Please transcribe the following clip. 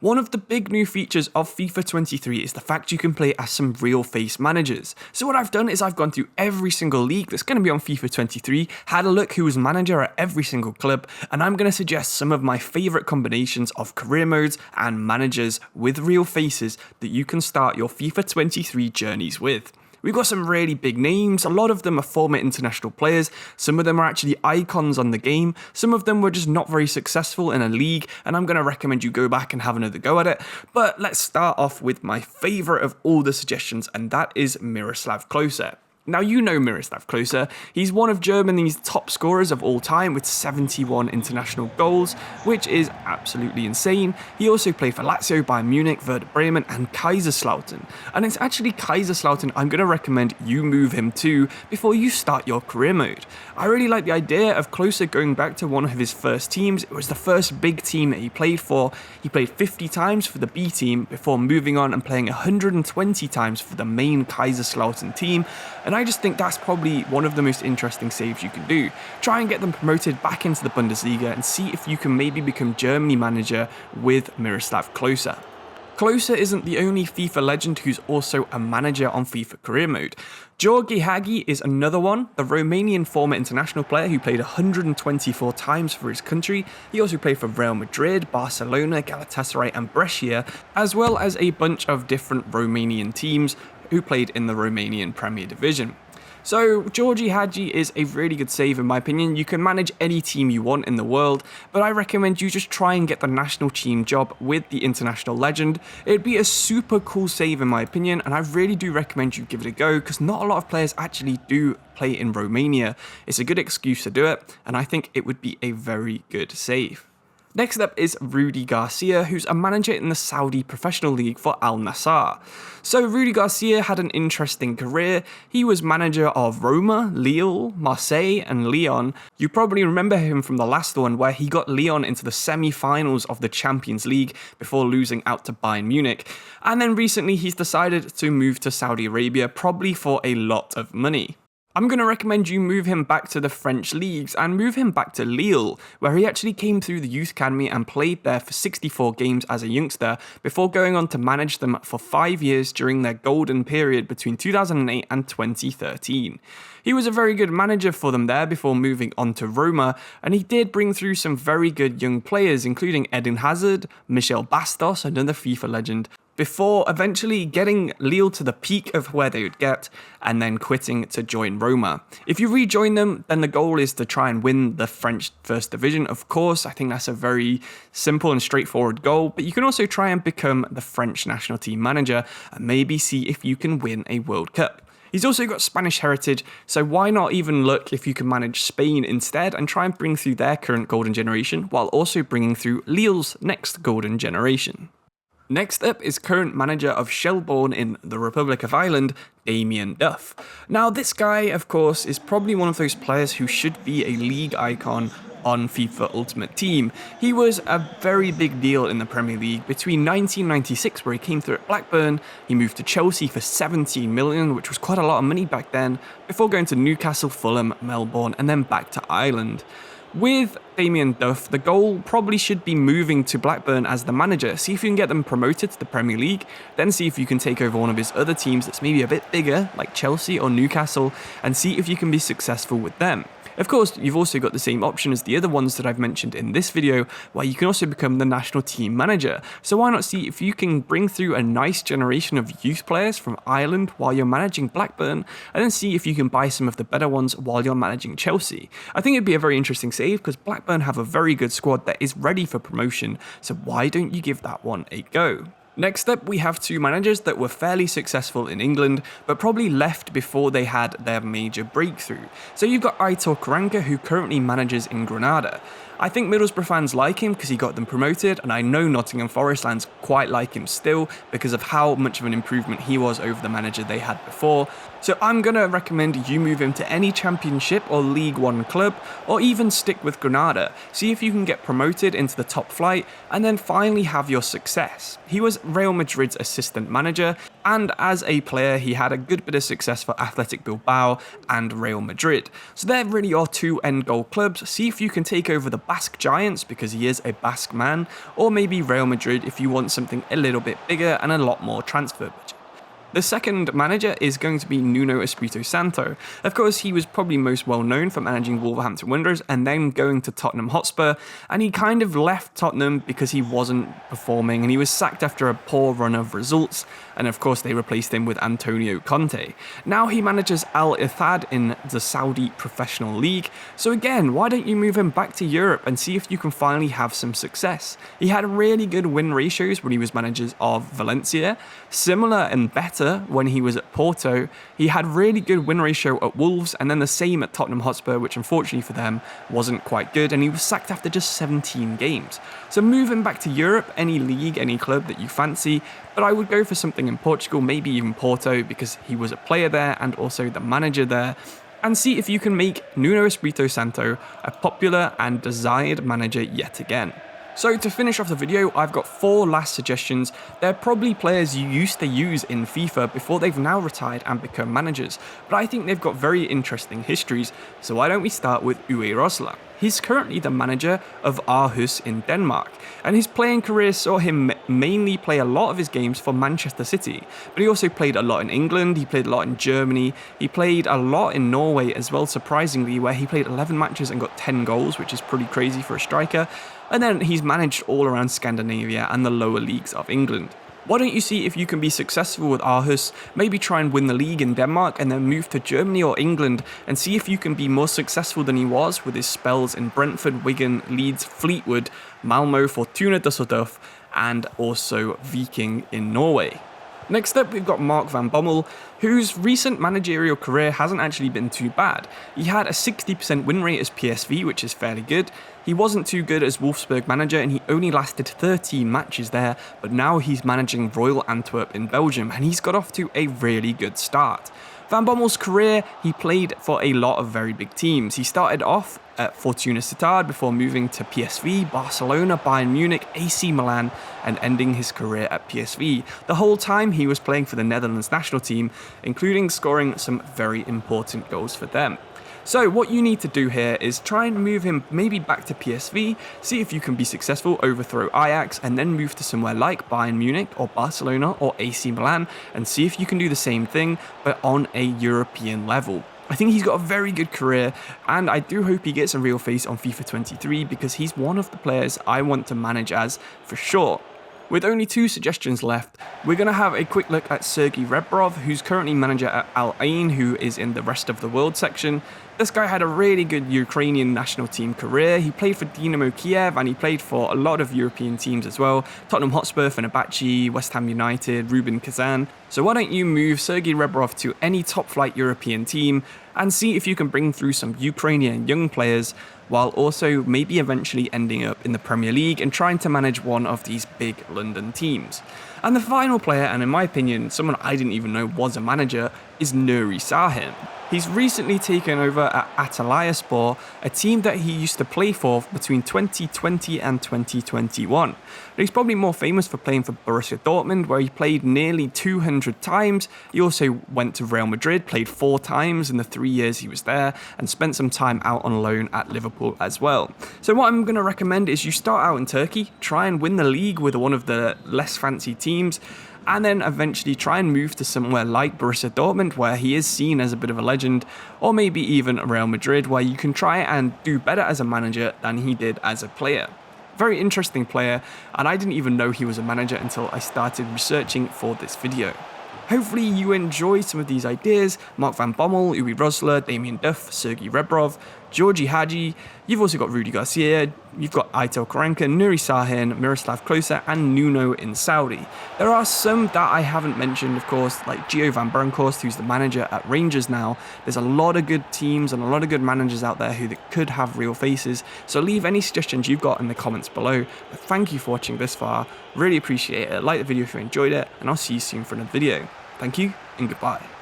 One of the big new features of FIFA 23 is the fact you can play as some real face managers. So what I've done is I've gone through every single league that's going to be on FIFA 23, had a look who was manager at every single club, and I'm going to suggest some of my favourite combinations of career modes and managers with real faces that you can start your FIFA 23 journeys with. We've got some really big names, a lot of them are former international players, some of them are actually icons on the game, some of them were just not very successful in a league, and I'm going to recommend you go back and have another go at it. But let's start off with my favourite of all the suggestions, and that is Miroslav Klose. Now, you know Miroslav Klose. He's one of Germany's top scorers of all time with 71 international goals, which is absolutely insane. He also played for Lazio, Bayern Munich, Werder Bremen and Kaiserslautern. And it's actually Kaiserslautern I'm going to recommend you move him to before you start your career mode. I really like the idea of Klose going back to one of his first teams. It was the first big team that he played for. He played 50 times for the B team before moving on and playing 120 times for the main Kaiserslautern team. And I just think that's probably one of the most interesting saves you can do. Try and get them promoted back into the Bundesliga and see if you can maybe become Germany manager with Miroslav Klose. Klose isn't the only FIFA legend who's also a manager on FIFA career mode. Gheorghe Hagi is another one, the Romanian former international player who played 124 times for his country. He also played for Real Madrid, Barcelona, Galatasaray and Brescia, as well as a bunch of different Romanian teams who played in the Romanian Premier Division. So Gheorghe Hagi is a really good save in my opinion. You can manage any team you want in the world, but I recommend you just try and get the national team job with the international legend. It'd be a super cool save in my opinion, and I really do recommend you give it a go because not a lot of players actually do play in Romania. It's a good excuse to do it, and I think it would be a very good save. Next up is Rudi Garcia, who's a manager in the Saudi Professional League for Al Nassr. So Rudi Garcia had an interesting career. He was manager of Roma, Lille, Marseille and Lyon. You probably remember him from the last one where he got Lyon into the semi-finals of the Champions League before losing out to Bayern Munich. And then recently he's decided to move to Saudi Arabia, probably for a lot of money. I'm going to recommend you move him back to the French leagues and move him back to Lille, where he actually came through the youth academy and played there for 64 games as a youngster before going on to manage them for 5 years during their golden period between 2008 and 2013. He was a very good manager for them there before moving on to Roma, and he did bring through some very good young players, including Eden Hazard, Michel Bastos, another FIFA legend, before eventually getting Lille to the peak of where they would get and then quitting to join Roma. If you rejoin them, then the goal is to try and win the French First Division, of course. I think that's a very simple and straightforward goal, but you can also try and become the French national team manager and maybe see if you can win a World Cup. He's also got Spanish heritage, so why not even look if you can manage Spain instead and try and bring through their current golden generation while also bringing through Lille's next golden generation. Next up is current manager of Shelbourne in the Republic of Ireland, Damien Duff. Now this guy, of course, is probably one of those players who should be a league icon on FIFA Ultimate Team. He was a very big deal in the Premier League between 1996, where he came through at Blackburn, he moved to Chelsea for 17 million, which was quite a lot of money back then, before going to Newcastle, Fulham, Melbourne and then back to Ireland. With Damien Duff, the goal probably should be moving to Blackburn as the manager, see if you can get them promoted to the Premier League, then see if you can take over one of his other teams that's maybe a bit bigger, like Chelsea or Newcastle, and see if you can be successful with them. Of course, you've also got the same option as the other ones that I've mentioned in this video, where you can also become the national team manager. So why not see if you can bring through a nice generation of youth players from Ireland while you're managing Blackburn, and then see if you can buy some of the better ones while you're managing Chelsea. I think it'd be a very interesting save because Blackburn have a very good squad that is ready for promotion, so why don't you give that one a go? Next up, we have two managers that were fairly successful in England, but probably left before they had their major breakthrough. So you've got Aitor, Karanka, who currently manages in Granada. I think Middlesbrough fans like him because he got them promoted, and I know Nottingham Forest fans quite like him still because of how much of an improvement he was over the manager they had before. So I'm going to recommend you move him to any Championship or League One club, or even stick with Granada. See if you can get promoted into the top flight and then finally have your success. He was Real Madrid's assistant manager, and as a player he had a good bit of success for Athletic Bilbao and Real Madrid. So there really are two end goal clubs. See if you can take over the Basque Giants because he is a Basque man, or maybe Real Madrid if you want something a little bit bigger and a lot more transfer budget. The second manager is going to be Nuno Espírito Santo. Of course, he was probably most well known for managing Wolverhampton Wanderers and then going to Tottenham Hotspur, and he kind of left Tottenham because he wasn't performing and he was sacked after a poor run of results, and of course they replaced him with Antonio Conte. Now he manages Al-Ittihad in the Saudi Professional League, so again, why don't you move him back to Europe and see if you can finally have some success? He had really good win ratios when he was manager of Valencia, similar and better when he was at Porto. He had really good win ratio at Wolves, and then the same at Tottenham Hotspur, which unfortunately for them wasn't quite good, and he was sacked after just 17 games. So move him back to Europe, any league, any club that you fancy, but I would go for something in Portugal, maybe even Porto, because he was a player there and also the manager there, and see if you can make Nuno Espírito Santo a popular and desired manager yet again. So to finish off the video, I've got 4 last suggestions. They're probably players you used to use in FIFA before they've now retired and become managers, but I think they've got very interesting histories, so why don't we start with Uwe Rösler. He's currently the manager of Aarhus in Denmark, and his playing career saw him mainly play a lot of his games for Manchester City, but he also played a lot in England, he played a lot in Germany, he played a lot in Norway as well, surprisingly, where he played 11 matches and got 10 goals, which is pretty crazy for a striker, and then he's managed all around Scandinavia and the lower leagues of England. Why don't you see if you can be successful with Aarhus, maybe try and win the league in Denmark and then move to Germany or England and see if you can be more successful than he was with his spells in Brentford, Wigan, Leeds, Fleetwood, Malmö, Fortuna Düsseldorf and also Viking in Norway. Next up, we've got Mark van Bommel, whose recent managerial career hasn't actually been too bad. He had a 60% win rate as PSV, which is fairly good. He wasn't too good as Wolfsburg manager and he only lasted 13 matches there, but now he's managing Royal Antwerp in Belgium and he's got off to a really good start. Van Bommel's career, he played for a lot of very big teams. He started off at Fortuna Sittard before moving to PSV, Barcelona, Bayern Munich, AC Milan, and ending his career at PSV. The whole time he was playing for the Netherlands national team, including scoring some very important goals for them. So what you need to do here is try and move him maybe back to PSV, see if you can be successful, overthrow Ajax, and then move to somewhere like Bayern Munich or Barcelona or AC Milan, and see if you can do the same thing, but on a European level. I think he's got a very good career, and I do hope he gets a real face on FIFA 23 because he's one of the players I want to manage as for sure. With only 2 suggestions left, we're going to have a quick look at Sergiy Rebrov, who's currently manager at Al-Ain, who is in the rest of the world section. This guy had a really good Ukrainian national team career. He played for Dynamo Kiev and he played for a lot of European teams as well. Tottenham Hotspur, Fenerbahce, West Ham United, Rubin Kazan. So why don't you move Sergiy Rebrov to any top flight European team and see if you can bring through some Ukrainian young players while also maybe eventually ending up in the Premier League and trying to manage one of these big London teams. And the final player, and in my opinion, someone I didn't even know was a manager, is Nuri Sahin. He's recently taken over at Antalyaspor, a team that he used to play for between 2020 and 2021. But he's probably more famous for playing for Borussia Dortmund, where he played nearly 200 times. He also went to Real Madrid, played 4 times in the 3 years he was there, and spent some time out on loan at Liverpool as well. So what I'm going to recommend is you start out in Turkey, try and win the league with one of the less fancy teams, and then eventually try and move to somewhere like Borussia Dortmund, where he is seen as a bit of a legend, or maybe even Real Madrid, where you can try and do better as a manager than he did as a player. Very interesting player, and I didn't even know he was a manager until I started researching for this video. Hopefully you enjoy some of these ideas. Mark van Bommel, Uwe Rösler, Damien Duff, Sergiy Rebrov, Georgi Hagi. You've also got Rudi Garcia, you've got Aitor, Karanka, Nuri Sahin, Miroslav Klose, and Nuno in Saudi. There are some that I haven't mentioned, of course, like Gio Van Brokhorst, who's the manager at Rangers now. There's a lot of good teams and a lot of good managers out there who could have real faces, so leave any suggestions you've got in the comments below. But thank you for watching this far, really appreciate it. Like the video if you enjoyed it, and I'll see you soon for another video. Thank you, and goodbye.